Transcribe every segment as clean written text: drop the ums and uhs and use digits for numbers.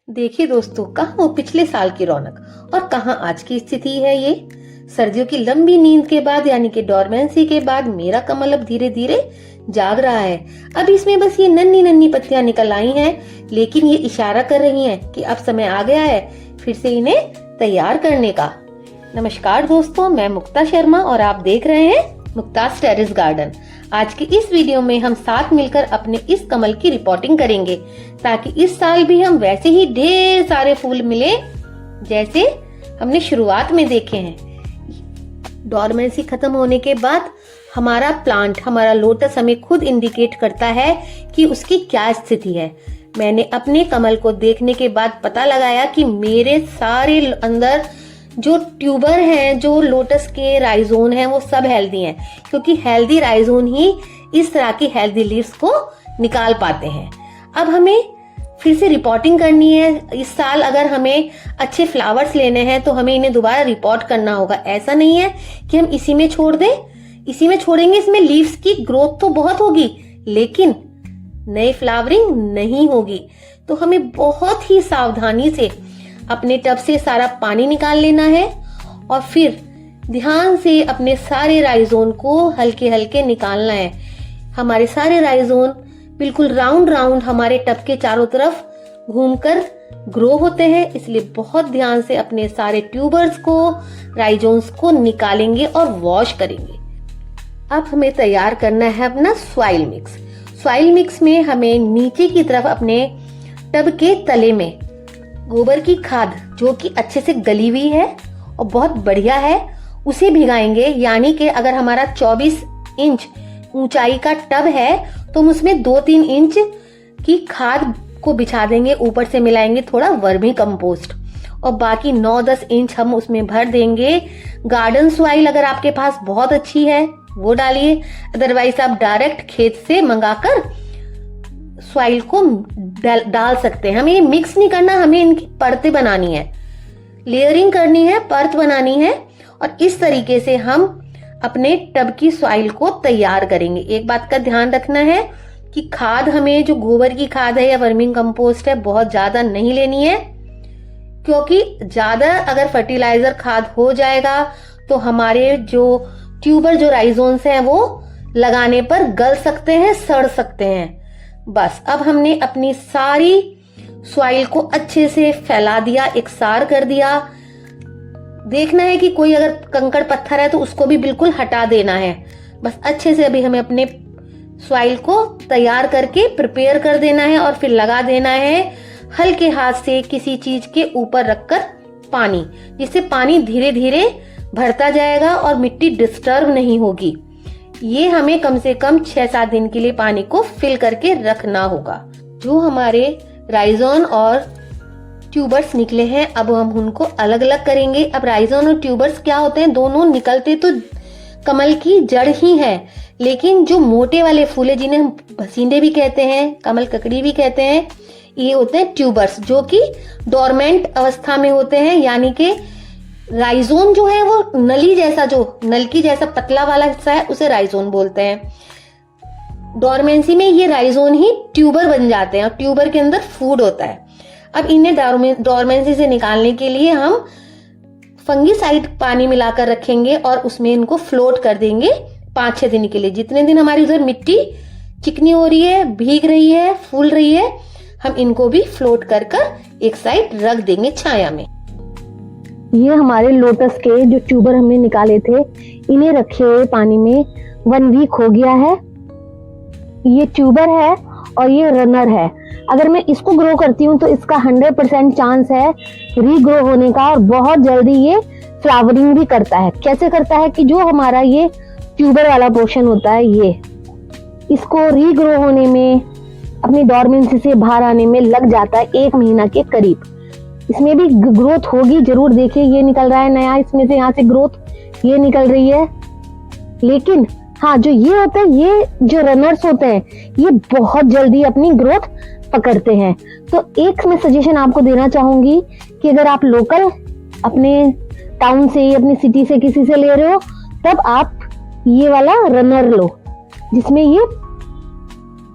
देखिए दोस्तों, कहाँ वो पिछले साल की रौनक और कहाँ आज की स्थिति है। ये सर्दियों की लंबी नींद के बाद यानी कि डोरमेंसी के बाद मेरा कमल अब धीरे धीरे जाग रहा है। अब इसमें बस ये नन्ही नन्ही पत्तियां निकल आई हैं, लेकिन ये इशारा कर रही हैं कि अब समय आ गया है फिर से इन्हें तैयार करने का। नमस्कार दोस्तों, मैं मुक्ता शर्मा और आप देख रहे हैं मुक्तास टेरेस गार्डन। आज की इस वीडियो में हम साथ मिलकर अपने इस कमल की रिपोर्टिंग करेंगे ताकि इस साल भी हम वैसे ही ढेर सारे फूल मिले जैसे हमने शुरुआत में देखे हैं। डोरमेंसी खत्म होने के बाद हमारा प्लांट, हमारा लोटस हमें खुद इंडिकेट करता है कि उसकी क्या स्थिति है। मैंने अपने कमल को देखने के बाद पता लगाया कि मेरे सारे अंदर जो ट्यूबर हैं, जो लोटस के राइजोन हैं, वो सब हेल्दी हैं, क्योंकि हेल्दी राइजोन ही इस तरह की हेल्दी लीव्स को निकाल पाते हैं। अब हमें फिर से रिपोर्टिंग करनी है। इस साल अगर हमें अच्छे फ्लावर्स लेने हैं तो हमें इन्हें दोबारा रिपोर्ट करना होगा। ऐसा नहीं है कि हम इसी में छोड़ दें। इसी में छोड़ेंगे, इसमें लीव्स की ग्रोथ तो बहुत होगी लेकिन नई फ्लावरिंग नहीं होगी। तो हमें बहुत ही सावधानी से अपने टब से सारा पानी निकाल लेना है और फिर ध्यान से अपने सारे राइजोन को हल्के हल्के निकालना है। हमारे सारे राइजोन बिल्कुल राउंड राउंड हमारे टब के चारों तरफ घूमकर ग्रो होते हैं, इसलिए बहुत ध्यान से अपने सारे ट्यूबर्स को, राइजोन्स को निकालेंगे और वॉश करेंगे। अब हमें तैयार करना है अपना सॉइल मिक्स। सॉइल मिक्स में हमें नीचे की तरफ अपने टब के तले में गोबर की खाद, जो कि अच्छे से गली हुई है और बहुत बढ़िया है, उसे भिगाएंगे। यानी कि अगर हमारा 24 इंच ऊंचाई का टब है तो हम उसमें 2-3 इंच की खाद को बिछा देंगे, ऊपर से मिलाएंगे थोड़ा वर्मी कंपोस्ट और बाकी 9-10 इंच हम उसमें भर देंगे गार्डन सॉइल। अगर आपके पास बहुत अच्छी है वो डालिए, अदरवाइज आप डायरेक्ट खेत से मंगाकर सॉइल को डाल सकते हैं। हमें ये मिक्स नहीं करना, हमें इनकी परतें बनानी है, लेयरिंग करनी है, परत बनानी है और इस तरीके से हम अपने टब की सॉइल को तैयार करेंगे। एक बात का ध्यान रखना है कि खाद हमें जो गोबर की खाद है या वर्मिंग कंपोस्ट है बहुत ज्यादा नहीं लेनी है, क्योंकि ज्यादा अगर फर्टिलाइजर खाद हो जाएगा तो हमारे जो ट्यूबर, जो राइजोन्स हैं, वो लगाने पर गल सकते हैं, सड़ सकते हैं। बस अब हमने अपनी सारी सॉइल को अच्छे से फैला दिया, एकसार कर दिया। देखना है कि कोई अगर कंकड़ पत्थर है तो उसको भी बिल्कुल हटा देना है। बस अच्छे से अभी हमें अपने सॉइल को तैयार करके प्रिपेयर कर देना है और फिर लगा देना है हल्के हाथ से किसी चीज के ऊपर रखकर पानी, जिससे पानी धीरे धीरे भरता जाएगा और मिट्टी डिस्टर्ब नहीं होगी। ये हमें कम से कम 6-7 दिन के लिए पानी को फिल करके रखना होगा। जो हमारे राइजोन और ट्यूबर्स निकले हैं अब हम उनको अलग अलग करेंगे। अब राइजोन और ट्यूबर्स क्या होते हैं, दोनों निकलते तो कमल की जड़ ही है, लेकिन जो मोटे वाले फूल है जिन्हें हम भसींडे भी कहते हैं, कमल ककड़ी भी कहते हैं, ये होते हैं ट्यूबर्स, जो कि डोरमेंट अवस्था में होते हैं। यानी कि राइजोन जो है वो नली जैसा, जो नलकी जैसा पतला वाला हिस्सा है उसे राइजोन बोलते हैं। डोरमेंसी में ये राइजोन ही ट्यूबर बन जाते हैं और ट्यूबर के अंदर फूड होता है। अब इन्हें डोरमेंसी से निकालने के लिए हम फंगीसाइड पानी मिलाकर रखेंगे और उसमें इनको फ्लोट कर देंगे 5-6 दिन के लिए। जितने दिन हमारी उधर मिट्टी चिकनी हो रही है, भीग रही है, फूल रही है, हम इनको भी फ्लोट कर एक साइड रख देंगे छाया में। ये हमारे लोटस के जो ट्यूबर हमने निकाले थे, इन्हें रखे हुए पानी में 1 वीक हो गया है। ये ट्यूबर है और ये रनर है। अगर मैं इसको ग्रो करती हूँ तो इसका 100% चांस है रीग्रो होने का और बहुत जल्दी ये फ्लावरिंग भी करता है। कैसे करता है कि जो हमारा ये ट्यूबर वाला पोर्शन होता है, ये इसको रीग्रो होने में, अपनी डोरमेंसी से बाहर आने में लग जाता है 1 महीना के करीब। इसमें भी ग्रोथ होगी जरूर। देखिए ये निकल रहा है नया, इसमें से यहाँ से ग्रोथ ये निकल रही है। लेकिन हाँ, जो ये होते हैं, ये जो रनर्स होते हैं, ये बहुत जल्दी अपनी ग्रोथ पकड़ते हैं। तो एक मैं सजेशन आपको देना चाहूंगी कि अगर आप लोकल अपने टाउन से, अपनी सिटी से किसी से ले रहे हो, तब आप ये वाला रनर लो, जिसमें ये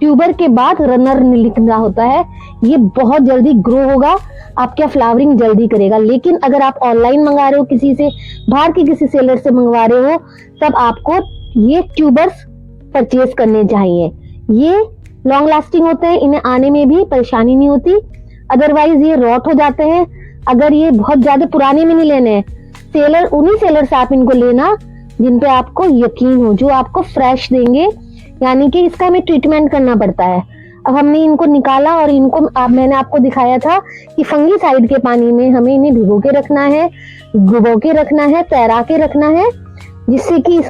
ट्यूबर के बाद रनर निकल रहा होता है। ये बहुत जल्दी ग्रो होगा। आपका फ्लावरिंग जल्दी करेगा। लेकिन अगर आप ऑनलाइन मंगा रहे हो, किसी से बाहर के किसी सेलर से मंगवा रहे हो, तब आपको ये ट्यूबर्स परचेज करने चाहिए। ये लॉन्ग लास्टिंग होते हैं, इन्हें आने में भी परेशानी नहीं होती। अदरवाइज ये रॉट हो जाते हैं। अगर ये बहुत ज्यादा पुराने में नहीं लेने हैं, सेलर उन्हीं सेलर से आप इनको लेना जिन पे आपको यकीन हो, जो आपको फ्रेश देंगे, यानी कि इसका हमें ट्रीटमेंट करना पड़ता है। अब हमने इनको निकाला और इनको मैंने आपको दिखाया था कि फंगीसाइड के पानी में हमें इन्हें भिगो के रखना है, डुबो के रखना है, तैरा के रखना है, जिससे कि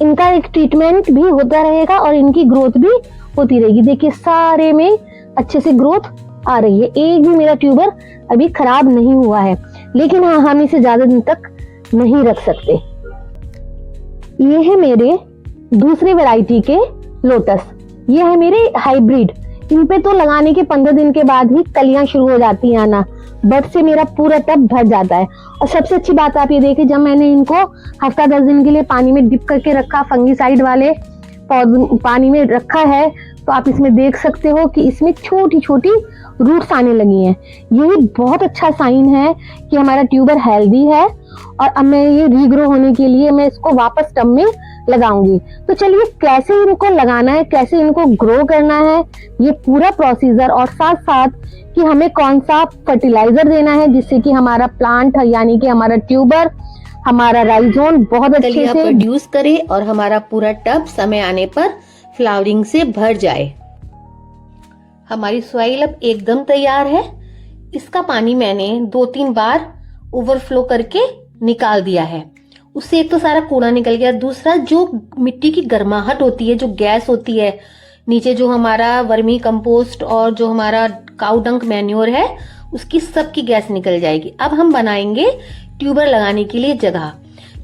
इनका एक ट्रीटमेंट भी होता रहेगा और इनकी ग्रोथ भी होती रहेगी। देखिए सारे में अच्छे से ग्रोथ आ रही है, एक भी मेरा ट्यूबर अभी खराब नहीं हुआ है। लेकिन हाँ, हम इसे ज्यादा दिन तक नहीं रख सकते। ये है मेरे दूसरे वैरायटी के लोटस, ये है मेरे हाइब्रिड। इन पे तो लगाने के 15 दिन के बाद ही कलियां शुरू हो जाती हैं आना, बट से मेरा पूरा टब भर जाता है। और सबसे अच्छी बात आप ये देखिए, जब मैंने इनको हफ्ता 10 दिन के लिए पानी में डिप करके रखा, फंगीसाइड वाले पानी में रखा है, तो आप इसमें देख सकते हो कि इसमें छोटी छोटी रूट्स आने लगी हैं। यही बहुत अच्छा साइन है कि हमारा ट्यूबर हेल्दी है। और अब मैं ये रीग्रो होने के लिए मैं इसको वापस टब में लगाऊंगी। तो चलिए कैसे इनको लगाना है, कैसे इनको ग्रो करना है, ये पूरा प्रोसीजर, और साथ साथ कि हमें कौन सा फर्टिलाइजर देना है जिससे कि हमारा प्लांट यानी कि हमारा ट्यूबर, हमारा राइजोन बहुत अच्छे से प्रोड्यूस करे और हमारा पूरा टब समय आने पर फ्लावरिंग से भर जाए। हमारी सॉइल अब एकदम तैयार है। इसका पानी मैंने 2-3 बार ओवरफ्लो करके निकाल दिया है। उससे एक तो सारा कूड़ा निकल गया, दूसरा जो मिट्टी की गर्माहट होती है, जो गैस होती है नीचे, जो हमारा वर्मी कंपोस्ट और जो हमारा काऊ डंक मैन्योर है, उसकी सबकी गैस निकल जाएगी। अब हम बनाएंगे ट्यूबर लगाने के लिए जगह।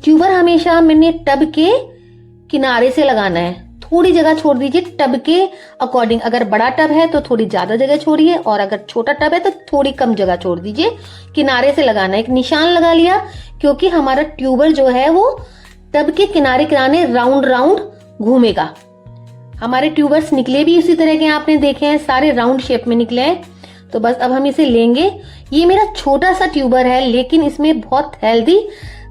ट्यूबर हमेशा मैंने टब के किनारे से लगाना है, थोड़ी जगह छोड़ दीजिए टब के अकॉर्डिंग। अगर बड़ा टब है तो थोड़ी ज्यादा जगह छोड़िए, और अगर छोटा टब है तो थोड़ी कम जगह छोड़ दीजिए। किनारे से लगाना है, एक निशान लगा लिया, क्योंकि हमारा ट्यूबर जो है वो टब के किनारे किनारे राउंड राउंड घूमेगा। हमारे ट्यूबर्स निकले भी इसी तरह के आपने देखे हैं, सारे राउंड शेप में निकले हैं। तो बस अब हम इसे लेंगे। ये मेरा छोटा सा ट्यूबर है, लेकिन इसमें बहुत हेल्दी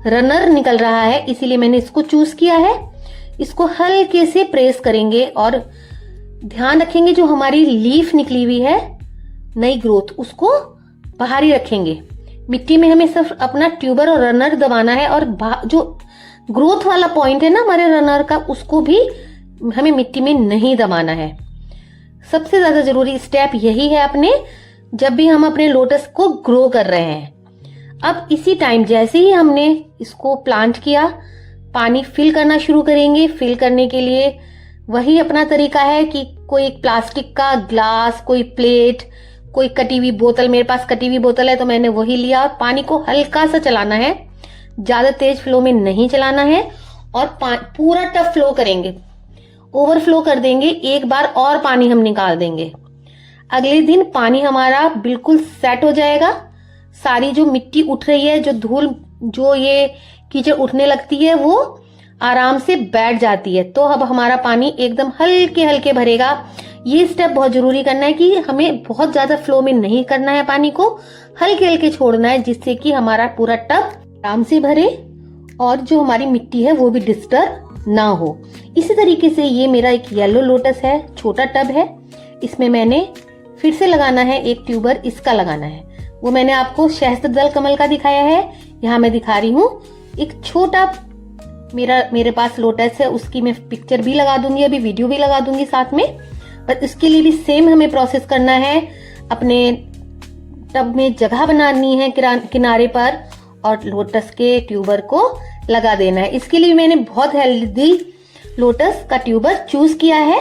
रनर निकल रहा है, इसीलिए मैंने इसको चूज किया है। इसको हल्के से प्रेस करेंगे और ध्यान रखेंगे जो हमारी लीफ निकली हुई है, नई ग्रोथ, उसको बाहर ही रखेंगे। मिट्टी में हमें सिर्फ अपना ट्यूबर और रनर दबाना है, और जो ग्रोथ वाला पॉइंट है ना हमारे रनर का, उसको भी हमें मिट्टी में नहीं दबाना है। सबसे ज्यादा जरूरी स्टेप यही है अपने, जब भी हम अपने लोटस को ग्रो कर रहे हैं। अब इसी टाइम जैसे ही हमने इसको प्लांट किया, पानी फिल करना शुरू करेंगे। फिल करने के लिए वही अपना तरीका है कि कोई एक प्लास्टिक का ग्लास, कोई प्लेट, कोई कटी हुई बोतल, मेरे पास कटी हुई बोतल है तो मैंने वही लिया, और पानी को हल्का सा चलाना है, ज्यादा तेज फ्लो में नहीं चलाना है, और पूरा टब फ्लो करेंगे, ओवरफ्लो कर देंगे। एक बार और पानी हम निकाल देंगे। अगले दिन पानी हमारा बिल्कुल सेट हो जाएगा। सारी जो मिट्टी उठ रही है, जो धूल, जो ये कीचड़ उठने लगती है, वो आराम से बैठ जाती है। तो अब हमारा पानी एकदम हल्के हल्के भरेगा। ये स्टेप बहुत जरूरी करना है कि हमें बहुत ज्यादा फ्लो में नहीं करना है, पानी को हल्के हल्के छोड़ना है, जिससे कि हमारा पूरा टब आराम से भरे और जो हमारी मिट्टी है वो भी डिस्टर्ब ना हो। इसी तरीके से ये मेरा एक येलो लोटस है, छोटा टब है। इसमें मैंने फिर से लगाना है एक ट्यूबर, इसका लगाना है। वो मैंने आपको सहस्त्रदल कमल का दिखाया है, यहाँ मैं दिखा रही हूँ एक छोटा मेरे पास लोटस है, उसकी मैं पिक्चर भी लगा दूंगी, अभी वीडियो भी लगा दूंगी साथ में। पर इसके लिए भी सेम हमें प्रोसेस करना है। अपने टब में जगह बनानी है किनारे पर, और लोटस के ट्यूबर को लगा देना है। इसके लिए मैंने बहुत हेल्दी लोटस का ट्यूबर चूज किया है।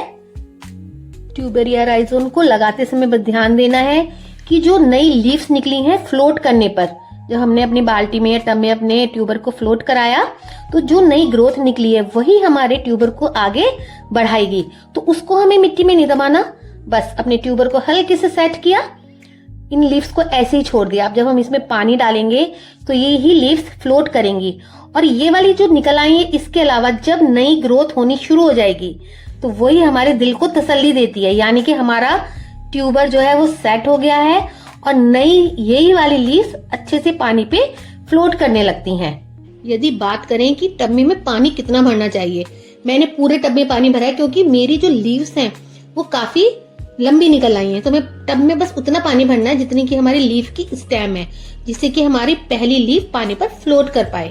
ट्यूबर या राइजोन को लगाते समय बस ध्यान देना है कि जो नई लीव्स निकली हैं फ्लोट करने पर, जब हमने अपनी बाल्टी में या टब में अपने ट्यूबर को फ्लोट कराया, तो जो नई ग्रोथ निकली है वही हमारे ट्यूबर को आगे बढ़ाएगी। तो उसको हमें मिट्टी में नहीं दबाना, बस अपने ट्यूबर को हल्के से सेट किया, इन लीव्स को ऐसे ही छोड़ दिया। अब जब हम इसमें पानी डालेंगे तो ये ही लीव्स फ्लोट करेंगी, और ये वाली जो निकल आई है, इसके अलावा जब नई ग्रोथ होनी शुरू हो जाएगी तो वही हमारे दिल को तसल्ली देती है, यानी कि हमारा ट्यूबर जो है वो सेट हो गया है और नई यही वाली लीव्स अच्छे से पानी पे फ्लोट करने लगती हैं। यदि बात करें कि टब में पानी कितना भरना चाहिए, मैंने पूरे टब में पानी भरा है क्योंकि मेरी जो लीव्स हैं वो काफी लंबी निकल आई हैं। तो मैं टब में बस उतना पानी भरना है जितनी की हमारी लीफ की स्टेम है, जिससे कि हमारी पहली लीफ पानी पर फ्लोट कर पाए।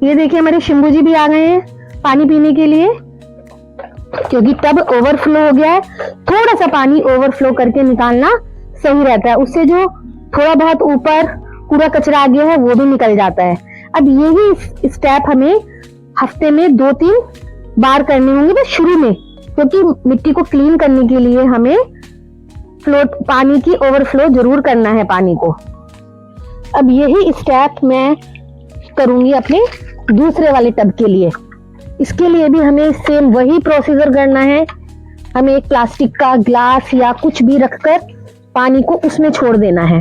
ये देखिए हमारे शिम्बू जी भी आ गए हैं पानी पीने के लिए, क्योंकि टब ओवरफ्लो हो गया है। थोड़ा सा पानी ओवरफ्लो करके निकालना सही रहता है, उससे जो थोड़ा बहुत ऊपर कूड़ा कचरा आ गया है वो भी निकल जाता है। अब यही स्टेप हमें हफ्ते में 2-3 बार करने होंगे बस शुरू में, क्योंकि मिट्टी को क्लीन करने के लिए हमें फ्लोट पानी की ओवरफ्लो जरूर करना है पानी को। अब यही स्टेप मैं करूंगी अपने दूसरे वाले टब के लिए। इसके लिए भी हमें सेम वही प्रोसीजर करना है। हमें एक प्लास्टिक का ग्लास या कुछ भी रखकर पानी को उसमें छोड़ देना है।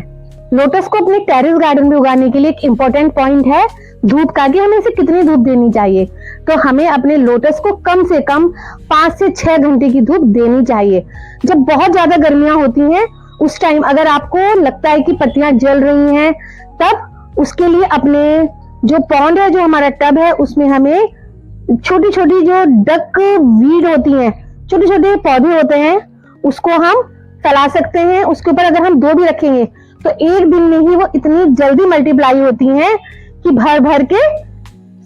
लोटस को अपने टेरेस गार्डन में उगाने के लिए एक इम्पोर्टेंट पॉइंट है धूप का, कि हमें इसे कितनी धूप देनी चाहिए। तो हमें अपने लोटस को कम से कम 5 से 6 घंटे की धूप देनी चाहिए। जब बहुत ज्यादा गर्मियां होती हैं उस टाइम अगर आपको लगता है कि पत्तियां जल रही हैं, तब उसके लिए अपने जो पॉन्ड है, जो हमारा टब है, उसमें हमें छोटी छोटी जो डक वीड होती हैं, छोटे छोटे पौधे होते हैं, उसको हम फैला सकते हैं। उसके ऊपर अगर हम 2 भी रखेंगे तो एक दिन में ही वो इतनी जल्दी मल्टीप्लाई होती हैं कि भर भर के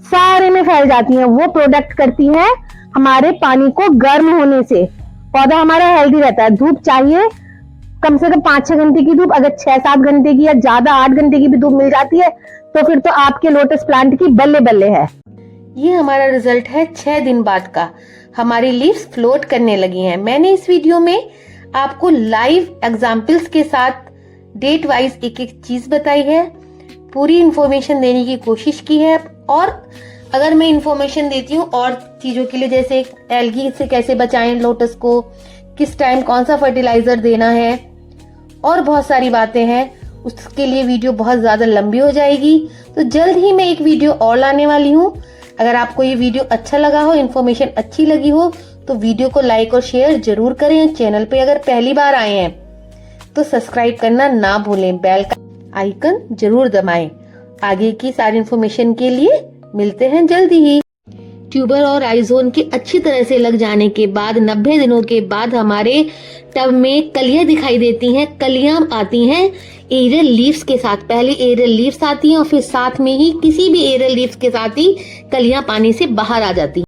सारे में फैल जाती हैं। वो प्रोडक्ट करती है हमारे पानी को गर्म होने से। पौधा हमारा हेल्दी रहता है। धूप चाहिए कम से कम 5-6 घंटे की धूप, अगर 6-7 घंटे की या ज्यादा 8 घंटे की भी धूप मिल जाती है तो फिर तो आपके लोटस प्लांट की बल्ले बल्ले है। ये हमारा रिजल्ट है 6 दिन बाद का। हमारी लीव्स फ्लोट करने लगी हैं। मैंने इस वीडियो में आपको लाइव एग्जाम्पल्स के साथ डेट वाइज एक एक चीज बताई है, पूरी इंफॉर्मेशन देने की कोशिश की है। और अगर मैं इंफॉर्मेशन देती हूँ और चीजों के लिए, जैसे एल्गी से कैसे बचाएं लोटस को, किस टाइम कौन सा फर्टिलाइजर देना है, और बहुत सारी बातें हैं, उसके लिए वीडियो बहुत ज्यादा लंबी हो जाएगी। तो जल्द ही मैं एक वीडियो और लाने वाली हूँ। अगर आपको ये वीडियो अच्छा लगा हो, इन्फॉर्मेशन अच्छी लगी हो, तो वीडियो को लाइक और शेयर जरूर करें। चैनल पे अगर पहली बार आए हैं तो सब्सक्राइब करना ना भूलें, बेल का आइकन जरूर दबाएं। आगे की सारी इन्फॉर्मेशन के लिए मिलते हैं जल्दी ही। ट्यूबर और राइजोन के अच्छी तरह से लग जाने के बाद 90 दिनों के बाद हमारे टब में कलियां दिखाई देती हैं। कलियां आती हैं एरियल लीव्स के साथ। पहले एरियल लीव्स आती हैं और फिर साथ में ही किसी भी एरियल लीव्स के साथ ही कलियां पानी से बाहर आ जाती हैं।